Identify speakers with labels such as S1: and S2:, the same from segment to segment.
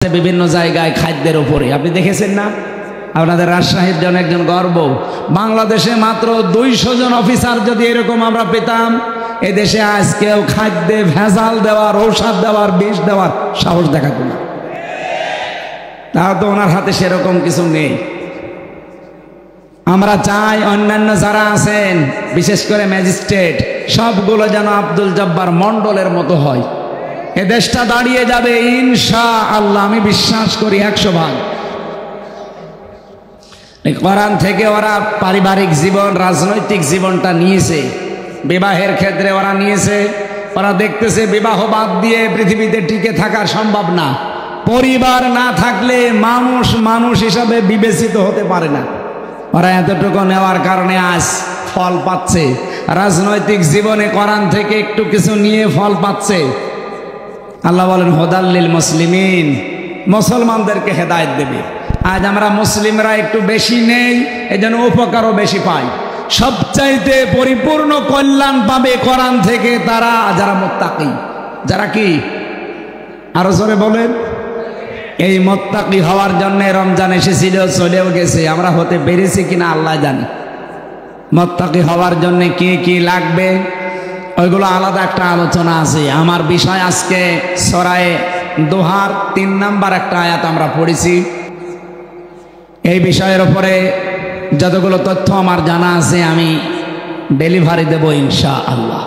S1: বিভিন্ন জায়গায় খাদ্যের উপরে আপনি দেখেছেন না? আপনাদের রাজশাহীর জন্য একজন গর্ব, বাংলাদেশে মাত্র 200 জন অফিসার যদি এরকম আমরা পেতাম, এদেশে আজকেও খাদ্যে ভেজাল দেওয়ার, ঔষধ দেওয়ার, বিষ দেওয়ার সাহস দেখাতো না। তাও তো ওনার হাতে সেরকম কিছু নেই। আমরা চাই অন্যান্য যারা আছেন, বিশেষ করে ম্যাজিস্ট্রেট, সবগুলো যেন আব্দুল জব্বার মন্ডলের মতো হয়। এ দেশটা দাঁড়িয়ে যাবে ইনশাআল্লাহ, আমি বিশ্বাস করি 100%। কোরআন থেকে ওরা পারিবারিক জীবন, রাজনৈতিক জীবনটা নিয়েছে, বিবাহের ক্ষেত্রে ওরা নিয়েছে। ওরা দেখতেছে বিবাহ বাদ দিয়ে পৃথিবীতে টিকে থাকা সম্ভব না। পরিবার না থাকলে মানুষ মানুষ হিসাবে বিবেচিত হতে পারে না। ওরা এতটুকু নেওয়ার কারণে আজ ফল পাচ্ছে। রাজনৈতিক জীবনে কোরআন থেকে একটু কিছু নিয়ে ফল পাচ্ছে। আল্লাহ বলেন হুদাল্লিল মুসলিমিন, মুসলমানদেরকে হেদায়েত দেবে। আজ আমরা মুসলিমরা একটু বেশি নেই, এজন্য উপকারও বেশি পাই। সবচাইতে পরিপূর্ণ কল্যাণ পাবে কোরআন থেকে তারা যারা মুত্তাকি। যারা কি? আরো জোরে বলেন। এই মুত্তাকি হওয়ার জন্য রমজান এসেছিল, চলেও গেছে। আমরা হতে পেরেছি কিনা আল্লাহ জানে। মুত্তাকি হওয়ার জন্য কি কি লাগবে ওইগুলো আলাদা একটা আলোচনা আছে। আমার বিষয় আজকে সূরা দোহার 3 নম্বর একটা আয়াত আমরা পড়েছি। এই বিষয়ের উপরে যতগুলো তথ্য আমার জানা আছে আমি ডেলিভারি দেব ইনশাআল্লাহ,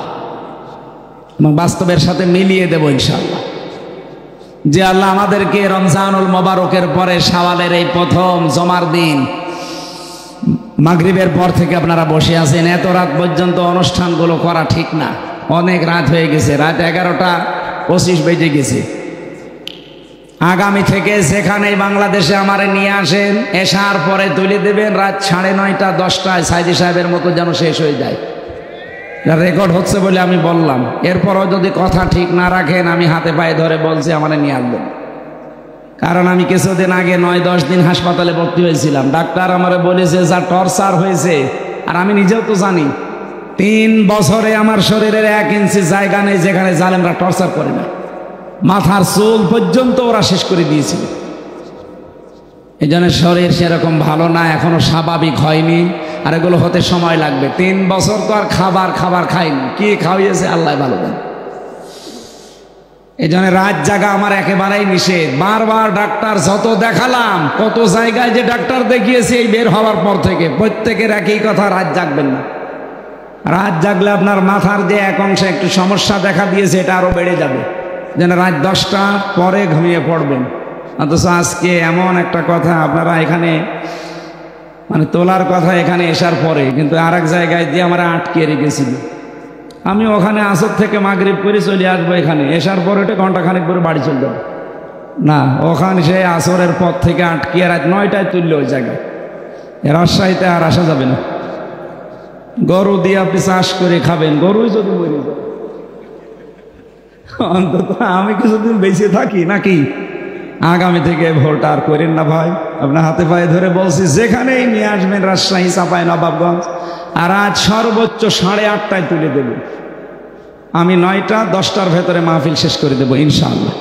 S1: এবং বাস্তবের সাথে মিলিয়ে দেব ইনশাআল্লাহ। যে আল্লাহ আমাদেরকে রমজানুল মোবারকের পরে শাওয়ালের এই প্রথম জমার দিন, মাগরিবের পর থেকে আপনারা বসে আছেন, এত রাত পর্যন্ত অনুষ্ঠানগুলো করা ঠিক না। অনেক রাত হয়ে গেছে, রাত 11:25 বেজে গেছে। আগামী থেকে যেখানেই বাংলাদেশে আমারে নিয়ে আসেন, এশার পরে তুলে দেবেন, রাত 9:30 10টায় সাইদি সাহেবের মতো যেন শেষ হয়ে যায়। রেকর্ড হচ্ছে বলে আমি বললাম। এরপরও যদি কথা ঠিক না রাখেন, আমি হাতে পায়ে ধরে বলছি আমারে নিয়ে আসবেন। কারণ আমি কিছুদিন আগে 9-10 দিন হাসপাতালে ভর্তি হয়েছিলাম। ডাক্তার আমারে বলেছে যা টর্চার হয়েছে, আর আমি নিজেও তো জানি। 3 বছরে আমার শরীরের 1 ইঞ্চি জায়গা নেই যেখানে জালেমরা টর্চার করে না। মাথার চুল পর্যন্ত ওরা শেষ করে দিয়েছিল। এই জন্য শরীর সেরকম ভালো না, এখনো স্বাভাবিক হয়নি, আর এগুলো হতে সময় লাগবে। 3 বছর তো আর খাবার খাইনি। কি খাওয়িয়েছে আল্লাহ ভালো জানে। এই জন্য রাত জাগা আমার একেবারেই নিষেধ। বারবার ডাক্তার যত দেখালাম, কত জায়গায় যে ডাক্তার দেখিয়েছি এই বের হওয়ার পর থেকে, প্রত্যেকের একই কথা, রাত জাগবেন না। রাত জাগলে আপনার মাথার যে এক অংশে একটু সমস্যা দেখা দিয়েছে, এটা আরো বেড়ে যাবে। যেন রাত 10টা পরে ঘুমিয়ে পড়বেন। অথচ আজকে এমন একটা কথা আপনারা এখানে মানে তোলার কথা এখানে এসার পরে, কিন্তু আর এক জায়গায় দিয়ে আমরা আটকে রেখেছিল। আমি ওখানে আসর থেকে মাগরিব করে চলে আসবো, এখানে এসার পরে 1 ঘন্টা খানিক পরে বাড়ি চলে যাবো না। ওখানে সে আসরের পর থেকে আটকিয়ে রাত 9টায় তুললে ওই জায়গায়। রাজশাহীতে আর আসা যাবে না। গরু দিয়ে আপনি চাষ করে খাবেন, গরুই যদি মরে যায়, অন্তত আমি কিছুদিন বেঁচে থাকি নাকি। আগামী থেকে ভোট আর করেন না ভাই, আপনার হাতে পায়ে ধরে বলছি, যেখানেই নিয়ে আসবেন, রাজশাহী, চাঁপাইনবাবগঞ্জ, আর আজ সর্বোচ্চ 8:30টায় তুলে দেব। আমি 9টা 10টার ভেতরে মাহফিল শেষ করে দেবো ইনশাআল্লাহ।